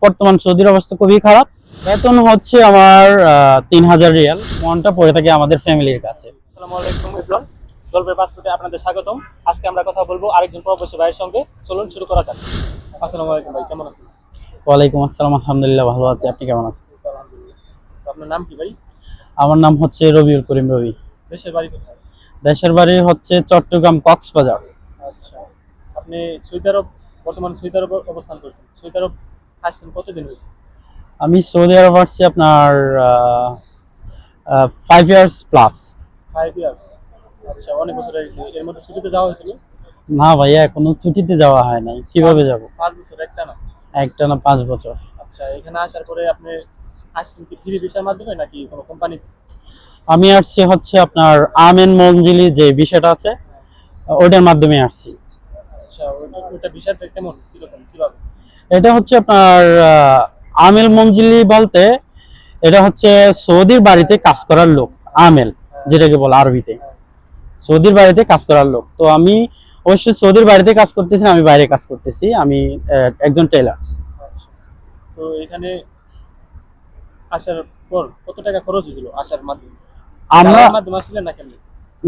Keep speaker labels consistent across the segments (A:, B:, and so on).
A: বর্তমান সৌদির অবস্থা খুবই খারাপ। বেতন হচ্ছে আমার 3000 রিয়াল। মনটা পড়ে থাকে আমাদের ফ্যামিলির কাছে।
B: আসসালামু আলাইকুম এভরিওয়ান, গল্পের পাসপোর্টে আপনাদের স্বাগতম। আজকে আমরা কথা বলবো আরেকজন প্রবাসী ভাইয়ের সঙ্গে। চলুন শুরু করা যাক। আসসালামু আলাইকুম ভাই, কেমন আছেন?
A: ওয়ালাইকুম আসসালাম, আলহামদুলিল্লাহ ভালো আছি। আপনি কেমন আছেন?
B: আলহামদুলিল্লাহ। তো আপনার নাম কি ভাই?
A: আমার নাম হচ্ছে রবিউল করিম রবি।
B: দেশের বাড়ি কোথায়?
A: দেশের বাড়ি হচ্ছে চট্টগ্রাম কক্সবাজার।
B: আচ্ছা, আপনি সৌদি আরব, বর্তমান সৌদি আরব অবস্থান করছেন। সৌদি আরব আসছেন কতদিন হয়েছে?
A: আমি সৌদি আরব আসছি আপনার 5 ইয়ার্স প্লাস।
B: 5 ইয়ার্স। আচ্ছা, অনেক বছর হয়ে গেছে। এর মধ্যে ছুটিতে যাওয়া হয়েছিল?
A: না ভাইয়া, এখনো ছুটিতে যাওয়া হয় নাই। কিভাবে যাব?
B: 5 বছর একটা না?
A: একটানা 5 বছর।
B: আচ্ছা, এখানে আসার পরে আপনি আসছেন কি ফ্রি ভিসার মাধ্যমে নাকি কোনো কোম্পানি?
A: আমি আসছি হচ্ছে আপনার আমেন মঞ্জিলি যে বিষয়টা আছে ওটার মাধ্যমে আসছি।
B: আচ্ছা, ওইটা ভিসাটা কেমন, কিরকম, কিভাবে?
A: এটা হচ্ছে আপনার আমেল মঞ্জিলি বলতে এটা হচ্ছে সৌদির বাড়িতে কাজ করার লোক। আমেল যেটাকে বলে আরবিতে, সৌদির বাড়িতে কাজ করার লোক। তো আমি অবশ্যই সৌদির বাড়িতে কাজ করতেছি না, আমি বাইরে কাজ করতেছি। আমি একজন টেলার।
B: আচ্ছা, তো এখানে আসার পর কত টাকা খরচ হয়েছিল আসার মাধ্যমে?
A: আমরা
B: দালালের মাধ্যমে আসছিলেন না কেমনি?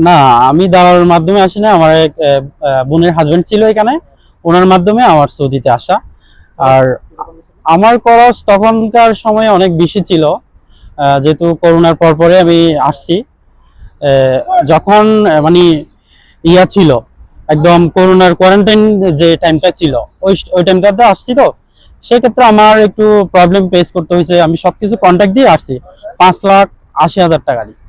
A: না, আমি দালালের মাধ্যমে আসি না। আমার এক বোনের হাজবেন্ড ছিল এখানে, ওনার মাধ্যমে আমার সৌদিতে আসা। আর
B: কিরকম ছিল?
A: আমার খরচ তখনকার সময়ে অনেক বেশি ছিল, যেহেতু করোনার পর পরে আমি আসছি। যখন মানে ইয়া ছিল, একদম করোনার কোয়ারেন্টাইন যে টাইমটা ছিল, ওই টাইমটাতে আসছি। তো সেক্ষেত্রে আমার একটু প্রবলেম ফেস করতে হয়েছে। আমি সবকিছু কন্ট্যাক্ট দিয়ে আসছি 5,80,000 টাকা দিয়ে।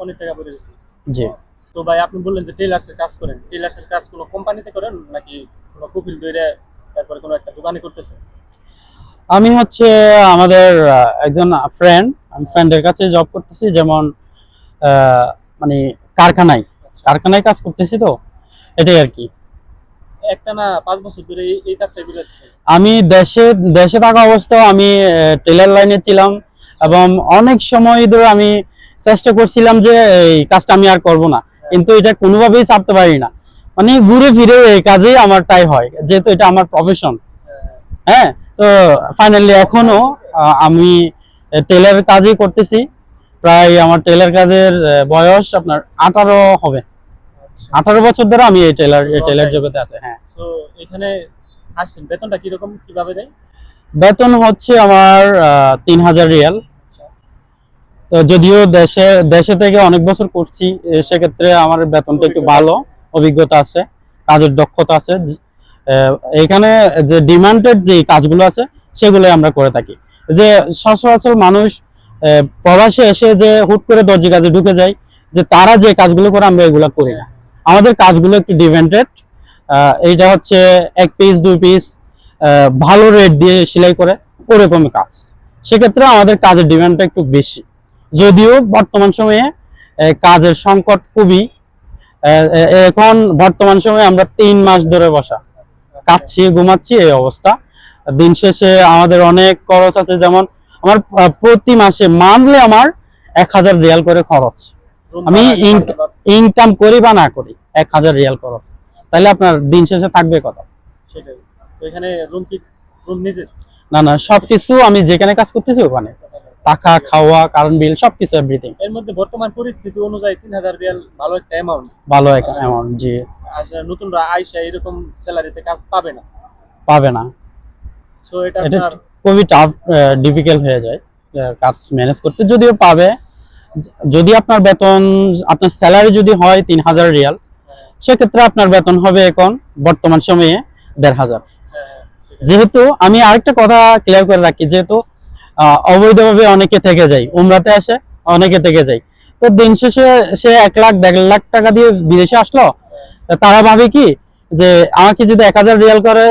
B: অনেক টাকা পড়ে গেছে।
A: জি।
B: তো ভাই, আপনি বললেন যে টেলার্সের কাজ করেন। টেলার্সের কাজ কোনো কোম্পানিতে করেন নাকি কোনো কুকিল দইরে তারপরে কোনো একটা দোকানে করতেছেন?
A: আমি হচ্ছে আমাদের একজন ফ্রেন্ডের কাছে জব করতেছি, যেমন মানে কারখানায় কারখানায় কাজ করতেছি। তো এটাই আর কি।
B: একটা না 5 বছর ধরে এই কাজটাই করে যাচ্ছেন?
A: আমি দেশে দেশে থাকা অবস্থায় আমি টেলার লাইনে ছিলাম, এবং অনেক সময় ধরে আমি চেষ্টা করছিলাম যে এই কাজটা আমি আর করব না, কিন্তু এটা কোনোভাবেই ছাড়তে পারি না। মানে ঘুরে ফিরে এই কাজেই আমার তাই হয়, যেহেতু এটা আমার প্রফেশন। হ্যাঁ, তো ফাইনালি এখনো আমি টেলার কাজই করতেছি। প্রায় আমার টেলার কাজের বয়স আপনার 18 হবে।
B: আচ্ছা,
A: 18 বছর ধরে আমি এই টেলার জগতে আছে। হ্যাঁ।
B: তো এখানে আসছেন, বেতনটা কিরকম, কিভাবে দেয়?
A: বেতন হচ্ছে আমার 3000 রিয়াল।
B: আচ্ছা,
A: তো যদিও দেশে দেশে থেকে অনেক বছর করছি, সেক্ষেত্রে আমার বেতনটা একটু ভালো, অভিজ্ঞতা আছে, কাজের দক্ষতা আছে। এখানে যে ডিমান্ডেড যে কাজগুলো আছে সেগুলো আমরা করে থাকি। যে সচরাচর মানুষ প্রবাসে এসে যে হুট করে দর্জি কাজে ঢুকে যায়, যে তারা যে কাজগুলো করে আমরা এগুলো করি না। আমাদের কাজগুলো একটু ডিমান্ডেড। এইটা হচ্ছে 1 পিস 2 পিস ভালো রেট দিয়ে সেলাই করে ওরকমই কাজ। সেক্ষেত্রে আমাদের কাজের ডিমান্ডটা একটু বেশি, যদিও বর্তমান সময়ে কাজের সংকট খুবই। এখন বর্তমান সময়ে আমরা 3 মাস ধরে বসা, কাচ্ছি ঘুমাচ্ছি, এই অবস্থা। দিন শেষে আমাদের অনেক খরচ আছে, যেমন আমার প্রতি মাসে মানলে আমার 1000 রিয়াল করে খরচ।
B: রুম
A: আমি
B: ভাড়া, খাবার দাবার,
A: ইনকাম করি বা না করি 1000 রিয়াল খরচ, তাহলে আপনার দিন শেষে থাকবে কত?
B: সেটাই। তো এখানে রুম নিজের?
A: না না, সবকিছু আমি যেখানে কাজ করতেছি ওখানে, থাকা খাওয়া কারেন্ট বিল সবকিছু এভরিথিং।
B: এর মধ্যে বর্তমান পরিস্থিতি অনুযায়ী 3000 রিয়াল ভালো একটা অ্যামাউন্ট।
A: ভালো একটা অ্যামাউন্ট, জি।
B: আসলে নতুনরা আইসা এরকম স্যালারিতে কাজ পাবে না।
A: পাবে না।
B: সো এটা
A: এটা
B: আপনার
A: খুবই টাফ, ডিফিকাল্ট হয়ে যায় কাজ ম্যানেজ করতে। যদিও পাবে, যদি আপনার বেতন, আপনার স্যালারি যদি হয় 3000 রিয়াল, সেক্ষেত্রে আপনার বেতন হবে এখন বর্তমান সময়ে 1500।
B: সেটাই।
A: যেহেতু আমি আরেকটা কথা ক্লিয়ার করে রাখি, যেহেতু অবৈধভাবে অনেকে থেকে যায়, উমরাতে আসে অনেকে থেকে যায়। তো দিন শেষে সে 1 লাখ 1.5 লাখ টাকা দিয়ে বিদেশে আসলো, তারা ভাবে কি যে আমাকে যদি 1000 রিয়াল করে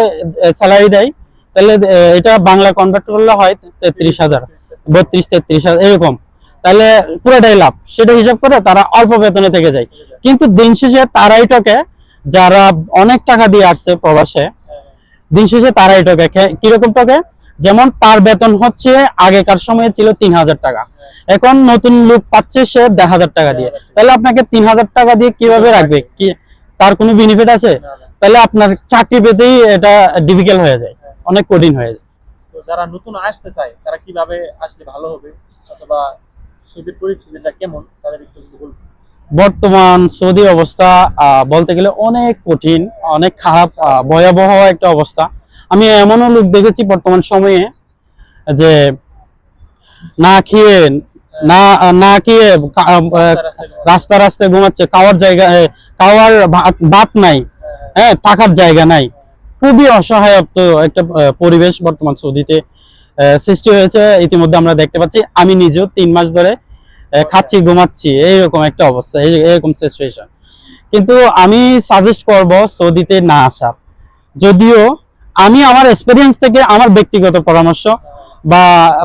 A: স্যালারি দেয়, তাহলে এটা বাংলা কনভার্ট করলে হয় 33,000, 32-33,000 এরকম, তাহলে পুরোটাই লাভ। সেটা হিসাব করে তারা অল্প বেতনে থেকে যায়। কিন্তু দিন শেষে তারাই টকে, যারা অনেক টাকা দিয়ে আসছে প্রবাসে। দিন শেষে তারাই টকে। কিরকম টকে? যেমন তার বেতন হচ্ছে আগেকার সময়ে ছিল 3000 টাকা, এখন নতুন লোক পাচ্ছে সে 1000 টাকা দিয়ে। তাহলে আপনাকে 3000 টাকা দিয়ে কিভাবে রাখবে? কি তার কোনো বেনিফিট আছে? তাহলে আপনার চাকরি পেতেই এটা ডিফিকাল্ট হয়ে যায়, অনেক কঠিন হয়ে যায়।
B: তো যারা নতুন আসতে চায় তারা কিভাবে আসলে ভালো হবে, অথবা সৌদির পরিস্থিতিটা কেমন তাদের একটু যদি বলবেন।
A: বর্তমান সৌদি অবস্থা বলতে গেলে অনেক কঠিন, অনেক খারাপ, ভয়াবহ একটা অবস্থা। আমি এমনও লোক দেখেছি বর্তমান সময়ে যে না খেয়ে না না খেয়ে রাস্তা রাস্তায় ঘুমাচ্ছে, খাওয়ার জায়গা খাওয়ার ভাত নাই, হ্যাঁ, থাকার জায়গা নাই। খুবই অসহায়ত্ব একটা পরিবেশ বর্তমান সৌদিতে সৃষ্টি হয়েছে। ইতিমধ্যে আমরা দেখতে পাচ্ছি, আমি নিজেও 3 মাস ধরে খাচ্ছি ঘুমাচ্ছি, এইরকম একটা অবস্থা, এরকম সিচুয়েশন। কিন্তু আমি সাজেস্ট করব সৌদিতে না আসার। যদিও আমি আমার এক্সপেরিয়েন্স থেকে আমার ব্যক্তিগত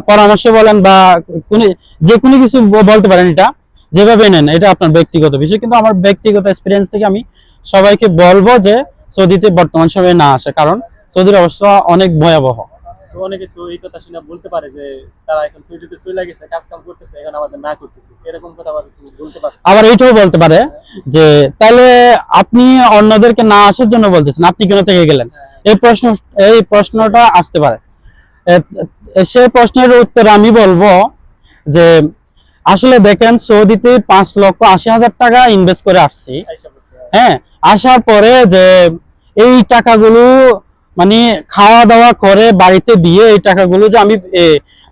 A: পরামর্শ বলেন বা যে কোনো কিছু বলতে পারেন, এটা যেভাবে নেন এটা আপনার ব্যক্তিগত বিষয়, কিন্তু আমার ব্যক্তিগত এক্সপিরিয়েন্স থেকে আমি সবাইকে বলবো যে সৌদিতে বর্তমান সময়ে না আসে, কারণ সৌদির অবস্থা অনেক ভয়াবহ।
B: তো অনেকে তো এই কথা শুনে বলতে পারে যে তারা এখন সৌদিতে চলে গেছে, কাজ কাম করতেছে, এখন আমাদের না করতেছে, এরকম কথা আবার বলতে পারে।
A: আবার এইটাও বলতে পারে যে তাহলে আপনি অন্যদেরকে না আসার জন্য বলতেছেন, আপনি কেন থেকে গেলেন, এই প্রশ্নটা আসতে পারে। সেই প্রশ্নের উত্তর আমি বলবো যে আসলে দেখেন, সৌদিতে 5,80,000 টাকা ইনভেস্ট করে আসছি। হ্যাঁ, আসার পরে যে এই টাকাগুলো মানে খাওয়া দাওয়া করে বাড়িতে দিয়ে এই টাকাগুলো যে আমি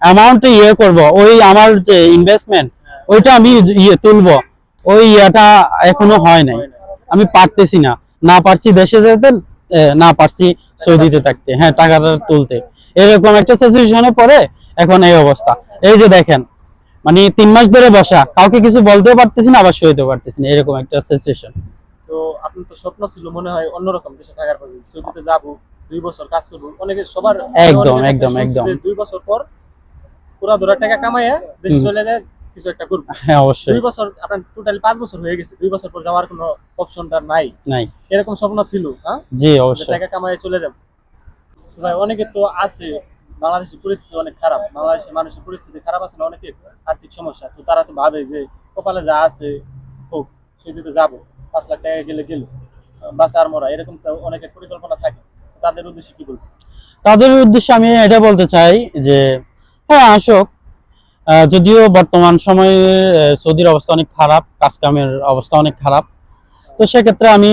A: অ্যামাউন্ট করব, ওই আমার যে ইনভেস্টমেন্ট ওইটা আমি তুলবো, ওই ইয়েটা এখনো হয় নাই। আমি পারতেছি না পারছি দেশে যেতে, না পারছি সৌদিতে থাকতে, হ্যাঁ, টাকাটা তুলতে। এরকম একটা সিচুয়েশনে পড়ে এখন এই অবস্থা। এই যে দেখেন, মানে 3 মাস ধরে বসা, কাউকে কিছু বলতেও পারতেছি না, আবার সইতেও পারতেছি না, এরকম একটা সিচুয়েশন।
B: তো আপনার তো স্বপ্ন ছিল মনে হয় অন্যরকম দেশে থাকার পর সৌদিতে যাবো, 2 বছর কাজ করবো, অনেকে সবার
A: একদম
B: অনেকের কাছে
A: একদম
B: শুনছি
A: একদম
B: যে 2 বছর পর পুরা ধরা টাকা কামাইয়া দেশে চলে যায়, কিছু একটা করবো।
A: হ্যাঁ, অবশ্যই
B: 2 বছর আপনার টোটালি 5 বছর হয়ে গেছে, 2 বছর পর যাওয়ার কোনো অপশনটা নাই,
A: নাই।
B: এরকম স্বপ্ন ছিল? হ্যাঁ,
A: জি,
B: যে
A: অবশ্যই।
B: টাকা কামাইয়া চলে যাবো। তো ভাই অনেকে তো আছে, বাংলাদেশের পরিস্থিতি অনেক খারাপ, বাংলাদেশের মানুষের পরিস্থিতি খারাপ আছে না, অনেকের আর্থিক সমস্যা, তো তারা তো ভাবে যে কপালে যা আছে হোক, সৌদিতে যাবো, 5 লাখ টাকা গেলে গেল, বাঁচার মরা, এরকম তো অনেকের পরিকল্পনা থাকে। তাদের উদ্দেশ্যে কি বলবো?
A: তাদের উদ্দেশ্যে আমি এটা বলতে চাই যে হ্যাঁ, আসুক। যদিও বর্তমান সময়ে সৌদির অবস্থা অনেক খারাপ, কাজ কামের অবস্থা অনেক খারাপ। তো সেক্ষেত্রে আমি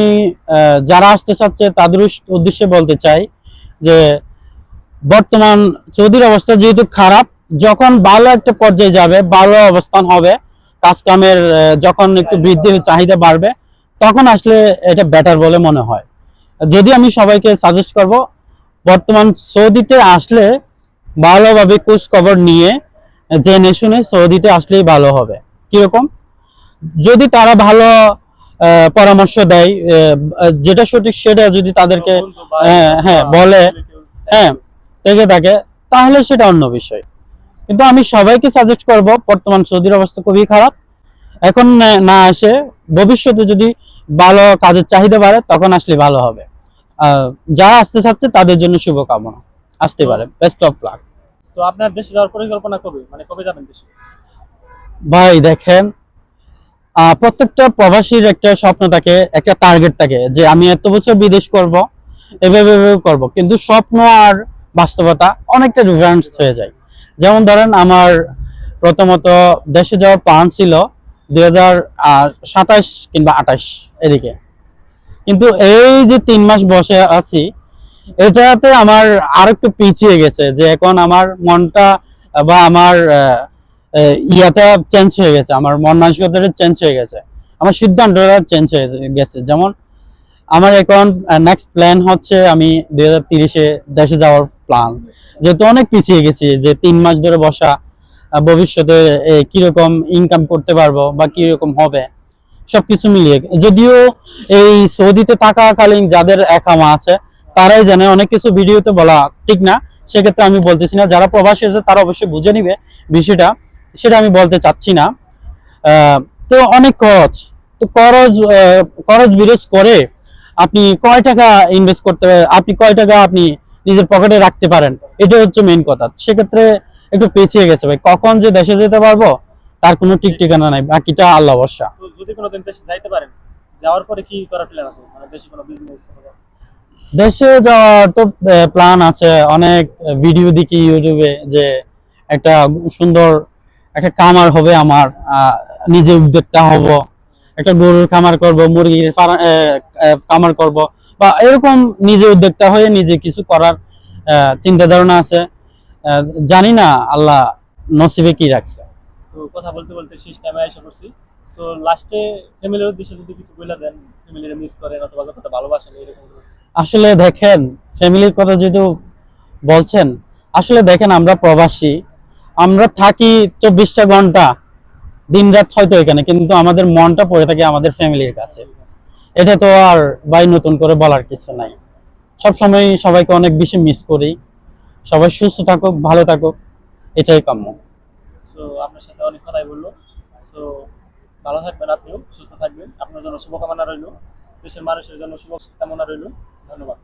A: যারা আসতে চাচ্ছে তাদের উদ্দেশ্যে বলতে চাই যে বর্তমান সৌদির অবস্থা যেহেতু খারাপ, যখন ভালো একটা পর্যায়ে যাবে, ভালো অবস্থান হবে, কাজ কামের যখন একটু বৃদ্ধির চাহিদা বাড়বে, তখন আসলে এটা বেটার বলে মনে হয়। যদি আমি সবাইকে সাজেস্ট করব, বর্তমান সৌদিতে আসলে ভালোভাবে খোঁজ খবর নিয়ে জেনে শুনে সৌদিতে আসলেই ভালো হবে। কিরকম? যদি তারা ভালো পরামর্শ দেয়, যেটা সঠিক সেটা যদি তাদেরকে
B: বন্ধু বা
A: হ্যাঁ বলে,
B: কেউ
A: হ্যাঁ, থেকে থাকে, তাহলে সেটা অন্য বিষয়। কিন্তু আমি সবাইকে সাজেস্ট করব, বর্তমান সৌদির অবস্থা খুবই খারাপ, এখন না আসে, ভবিষ্যতে যদি ভালো কাজের চাহিদা বাড়ে তখন আসলে ভালো হবে। যারা আসতে চাচ্ছে তাদের জন্য শুভকামনা, আসতে পারে, বেস্ট অফ লাক।
B: তো আপনার দেশে যাওয়ার পরিকল্পনা কবে, মানে কবে যাবেন দেশে?
A: ভাই দেখেন, প্রত্যেকটা প্রবাসীর একটা স্বপ্ন থাকে, একটা টার্গেট থাকে যে আমি এত বছর বিদেশ করব, এভাবে করব, কিন্তু স্বপ্ন আর বাস্তবতা অনেকটা ডিফারেন্স হয়ে যায়। যেমন ধরেন, আমার প্রথমত দেশে যাওয়ার প্ল্যান ছিল 2027 কিংবা 28 এদিকে, কিন্তু এই যে 3 মাস বসে আছি, এটাতে আমার আর একটু পিছিয়ে গেছে, যে এখন আমার মনটা বা আমার ইয়াটা চেঞ্জ হয়ে গেছে, আমার মন মানসিকতাটা চেঞ্জ হয়ে গেছে, আমার সিদ্ধান্তটা চেঞ্জ হয়ে গেছে। যেমন আমার এখন নেক্সট প্ল্যান হচ্ছে আমি 2030-এ দেশে যাওয়ার প্ল্যান, যেহেতু অনেক পিছিয়ে গেছি, যে 3 মাস ধরে বসা, ভবিষ্যতে কিরকম ইনকাম করতে পারবো বা কিরকম হবে সবকিছু মিলিয়ে। যদিও এই সৌদিতে থাকাকালীন যাদের একামা আছে তারাই জানে, অনেক কিছু ভিডিওতে বলা ঠিক না, সেক্ষেত্রে আমি বলতেছি না। যারা প্রবাসী আছে তারা অবশ্যই বুঝে নিবে বিষয়টা, সেটা আমি বলতে চাচ্ছি না। তো অনেক খরচ, তো খরচ বিরোধ করে আপনি কয় টাকা ইনভেস্ট করতে, আপনি কয় টাকা আপনি নিজের পকেটে রাখতে পারেন, এটা হচ্ছে মেইন কথা। সেক্ষেত্রে একটু পেছিয়ে গেছে ভাই, কখন যে দেশে যেতে পারবো তার কোনো ঠিক ঠিকানা নাই, বাকিটা আল্লাহ ভরসা।
B: তো যদি কোনোদিন দেশে যাইতে পারেন, যাওয়ার পরে কি করার প্ল্যান আছে, মানে দেশে কোনো বিজনেস?
A: দেশে যাওয়ার তো প্ল্যান আছে, অনেক ভিডিও দেখি ইউটিউবে যে একটা সুন্দর একটা খামার হবে আমার, নিজে উদ্যোক্তা হব, একটা গরুর খামার করব, মুরগির খামার করব, বা এরকম নিজে উদ্যোক্তা হয়ে নিজে কিছু করার চিন্তা ধারণা আছে। আহ, জানি না আল্লাহ নসিবে কি রাখছে।
B: তো কথা বলতে বলতে শেষ টাইমে এসে পড়ছি। তো লাস্টে ফ্যামিলির উদ্দেশ্যে যদি কিছু বলে দেন, ফ্যামিলির মিস করেন অথবা কতটা ভালোবাসেন এরকম কোনো কিছু।
A: আসলে দেখেন, ফ্যামিলির কথা যেহেতু বলছেন, আসলে দেখেন আমরা প্রবাসী, আমরা থাকি 24টা ঘন্টা দিন রাত হয়তো এখানে, কিন্তু আমাদের মনটা পড়ে থাকে আমাদের ফ্যামিলির কাছে। এটা তো আর ভাই নতুন করে বলার কিছু নাই। সবসময় সবাইকে অনেক বেশি মিস করি। সবাই সুস্থ থাকুক, ভালো থাকুক, এটাই কাম্য।
B: সো আপনার সাথে অনেক কথাই বললো। সো ভালো থাকবেন, আপনিও সুস্থ থাকবেন, আপনার জন্য শুভকামনা রইলো, দেশের মানুষের জন্য শুভকামনা রইলো। ধন্যবাদ।